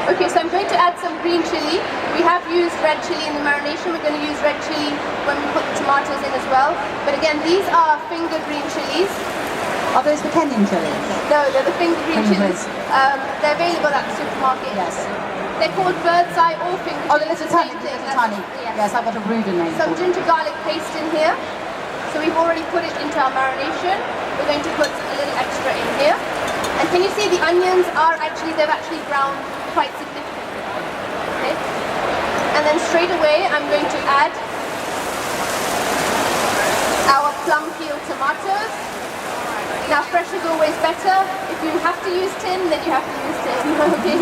Okay, so I'm going to add some green chili. We have used red chili in the marination. We're going to use red chili when we put the tomatoes in as well. But again, these are finger green chilies. Are those the Kenyan chilies? No, they're the finger green chilies. They're available at the supermarket. Yes. They're called bird's eye or finger chilies. Oh, the little tiny. Yes, I've got a ruder name. Some ginger garlic paste in here. So we've already put it into our marination. We're going to put a little extra in here. And can you see the onions they've actually browned quite significantly. Okay? And then straight away I'm going to add our plum peel tomatoes. Now fresh is always better. If you have to use tin, then you have to use tin. Okay.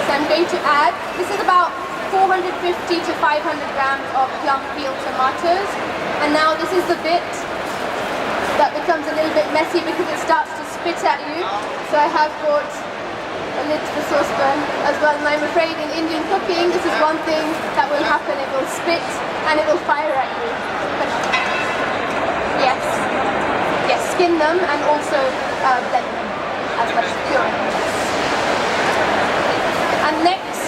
So I'm going to add, this is about 450 to 500 grams of plum peel tomatoes. And now this is the bit that becomes a little bit messy because it starts to spit at you. So I have brought a lid to the saucepan as well. And I'm afraid in Indian cooking, this is one thing that will happen. It will spit and it will fire at you. Yes. Yes, skin them and also blend them as much as puree. And next,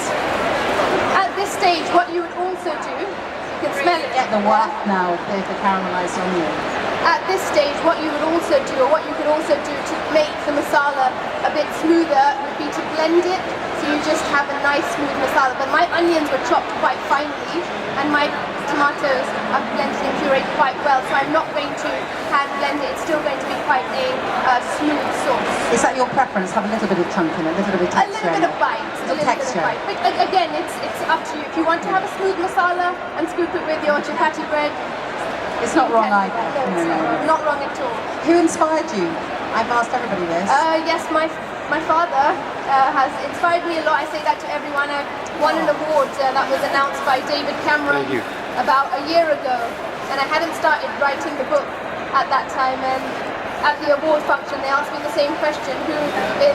at this stage, what you would also do, you can smell it. Get the waft now, the caramelized onion. At this stage, what you would also do, or what you could also do to make the masala a bit smoother, would be to blend it, so you just have a nice smooth masala. But my onions were chopped quite finely, and my tomatoes are blended and pureed quite well, so I'm not going to hand blend it. It's still going to be quite a smooth sauce. Is that your preference? Have a little bit of chunk in it, a little bit of texture? A little bit of bite. A little texture. Bit of bite. But again, it's up to you. If you want to have a smooth masala and scoop it with your chapati bread, it's not wrong either. No, not wrong at all. Who inspired you? I've asked everybody this. Yes, my father has inspired me a lot. I say that to everyone. I won an award that was announced by David Cameron about a year ago, and I hadn't started writing the book at that time. And at the award function, they asked me the same question: who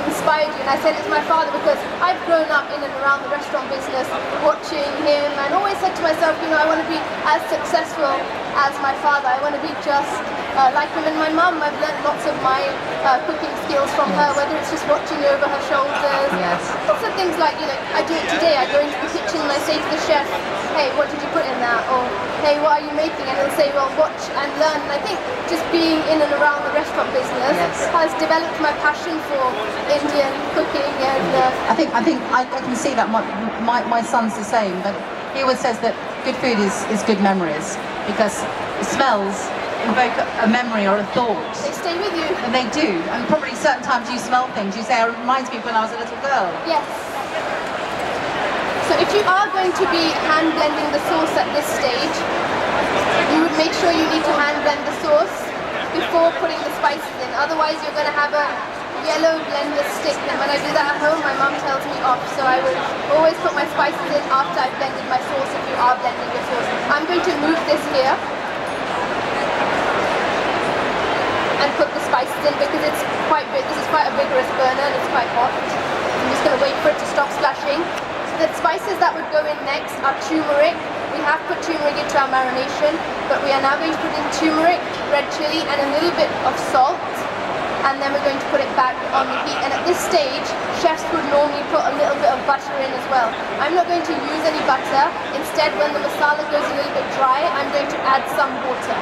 inspired you? And I said it's my father, because I've grown up in and around the restaurant business, watching him, and always said to myself, I want to be as successful as my father. I want to be just like him. And my mum, I've learned lots of my cooking skills from her, whether it's just watching over her shoulders. Yes. Also things like, I do it today. I go into the kitchen and I say to the chef, hey, what did you put in that? Or, hey, what are you making? And he'll say, well, watch and learn. And I think just being in and around the restaurant business has developed my passion for Indian cooking. And I think I can see that my son's the same, but he always says that good food is good memories, because smells invoke a memory or a thought. They stay with you. And they do. And probably certain times you smell things, you say, it reminds me of when I was a little girl. Yes. So if you are going to be hand blending the sauce at this stage, you would make sure you need to hand blend the sauce before putting the spices in. Otherwise you're going to have a yellow blender stick, and when I do that at home, my mum tells me off. So I would always put my spices in after I've blended my sauce if you are blending your sauce. I'm going to move this here and put the spices in because it's quite big. This is quite a vigorous burner and it's quite hot. I'm just going to wait for it to stop splashing. So the spices that would go in next are turmeric. We have put turmeric into our marination, but we are now going to put in turmeric, red chili, and a little bit of salt. And then we're going to put it back on the heat. And at this stage, chefs would normally put a little bit of butter in as well. I'm not going to use any butter. Instead, when the masala goes a little bit dry, I'm going to add some water.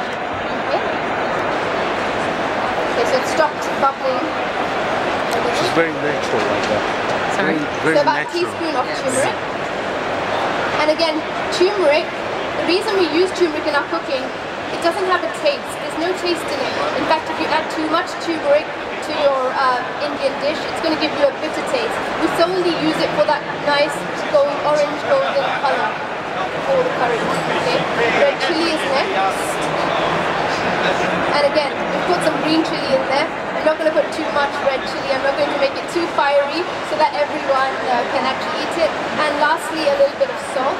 Okay, so it stopped bubbling. Which is very natural like that. Sorry? Very so about natural. a teaspoon of turmeric. And again, turmeric, the reason we use turmeric in our cooking, it doesn't have a taste. There's no taste in it. In fact, if you add too much turmeric to your Indian dish, it's going to give you a bitter taste. We solely use it for that nice orange golden color for the curry. Okay? Red chili is next. And again, we've put some green chili in there. I'm not going to put too much red chili. I'm not going to make it too fiery so that everyone can actually eat it. And lastly, a little bit of salt.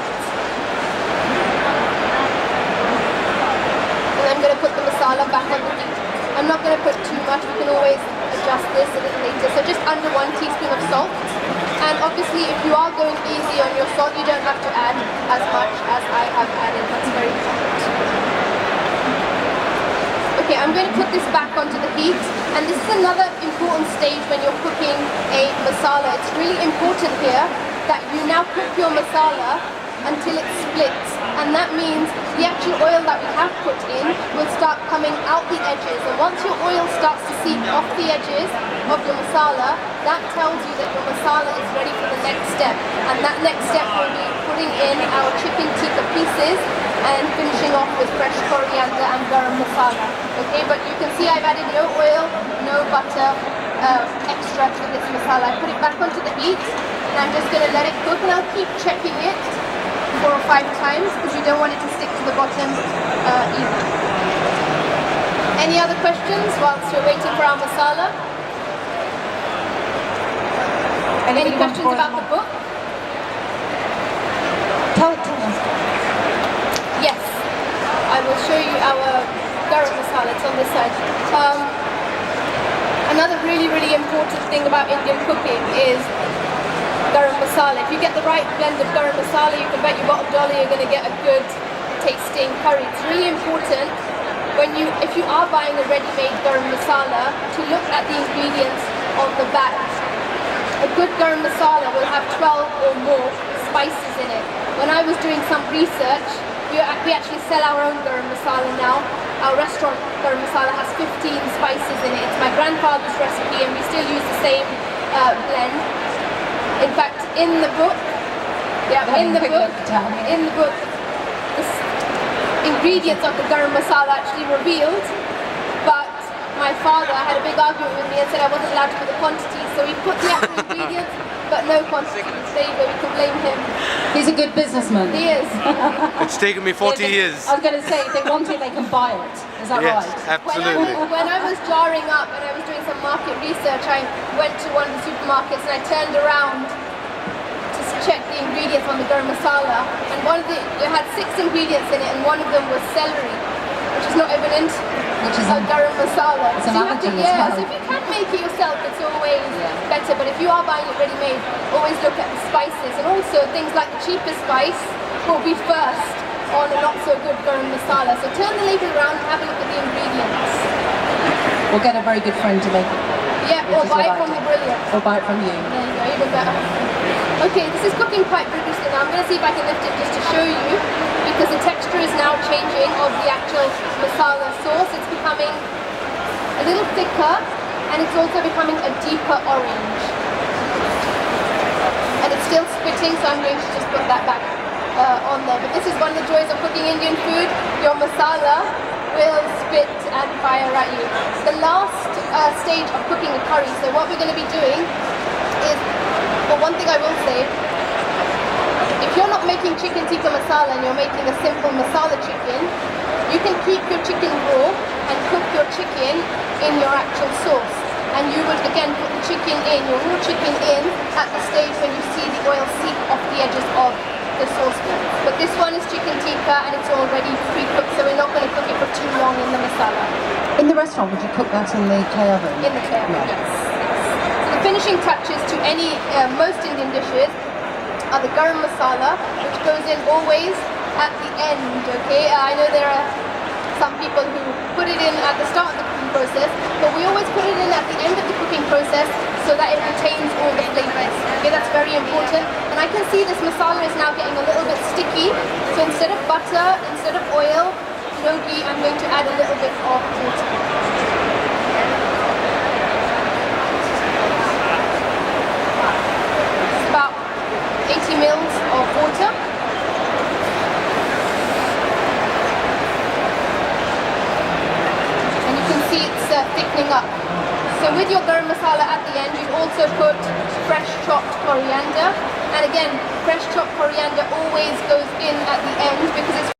I'm going to put the masala back on the heat. I'm not going to put too much. We can always adjust this a little later. So just under 1 teaspoon of salt. And obviously, if you are going easy on your salt, you don't have to add as much as I have added. That's very important. Okay, I'm going to put this back onto the heat, and this is another important stage when you're cooking a masala. It's really important here that you now cook your masala until it splits, and that means the actual oil that we have put in will start coming out the edges, and once your oil starts to seep off the edges of your masala, that tells you that your masala is ready for the next step, and that next step will be putting in our chicken tikka pieces and finishing off with fresh coriander and garam masala. Okay, but you can see I've added no oil, no butter, extra to this masala. I put it back onto the heat, and I'm just going to let it cook, and I'll keep checking it 4 or 5 times because you don't want it to stick to the bottom either. Any other questions whilst we're waiting for our masala? Any questions about the book? Tell us. Yes, I will show you our garam masala. It's on this side. Another really important thing about Indian cooking is garam masala. If you get the right blend of garam masala, you can bet your bottom dollar you're going to get a good tasting curry. It's really important if you are buying a ready-made garam masala to look at the ingredients on the back. A good garam masala will have 12 or more spices in it. When I was doing some research, we actually sell our own garam masala now. Our restaurant garam masala has 15 spices in it. It's my grandfather's recipe, and we still use the same blend. In fact, in the book, the ingredients of the garam masala actually revealed, but my father had a big argument with me and said I wasn't allowed to put the quantities, so he put the actual ingredients, but no quantities. There you go, we can blame him. He's a good businessman. He is. It's taken me 40 years. I was going to say, if they want it, they can buy it. Is that Yes, right? absolutely. When I was jarring up and I was doing some market research, I went to one of the supermarkets and I turned around to check the ingredients on the garam masala, and it had 6 ingredients in it, and one of them was celery, which is not even in a garam masala. It's an allergy as well. So if you can make it yourself, it's always better, but if you are buying it ready-made, always look at the spices, and also things like the cheapest spice will be first on a not so good garam masala. So turn the label around and have a look at the ingredients. We'll get a very good friend to make it. Yeah, or buy it from the Brilliant. Or buy it from you. There you go, even better. Okay, this is cooking quite vigorously now. I'm going to see if I can lift it just to show you, because the texture is now changing of the actual masala sauce. It's becoming a little thicker, and it's also becoming a deeper orange. And it's still spitting, so I'm going to just put that back on there. But this is one of the joys of cooking Indian food. Your masala will spit and fire at you. The last stage of cooking a curry, so what we're going to be doing is, well, one thing I will say, if you're not making chicken tikka masala and you're making a simple masala chicken, you can keep your chicken raw and cook your chicken in your actual sauce. And you would again put the chicken in, your raw chicken in, at the stage when you see the oil seep off the edges of the saucepan. But this one is chicken tikka and it's already pre-cooked, so we're not going to cook it for too long in the masala. In the restaurant, would you cook that in the clay oven? In the clay oven, yes. So the finishing touches to most Indian dishes are the garam masala, which goes in always at the end, okay? I know there are some people who put it in at the start of the cooking process, but we always put it in at the end of the cooking process so that it retains all the flavors. Okay, that's very important. And I can see this masala is now getting a little bit sticky, so instead of butter, instead of oil, no ghee, I'm going to add a little bit of water. It's about 80 mils of water. And you can see it's thickening up. So with your garam masala at the end, you also put fresh chopped coriander. And again, fresh chopped coriander always goes in at the end because it's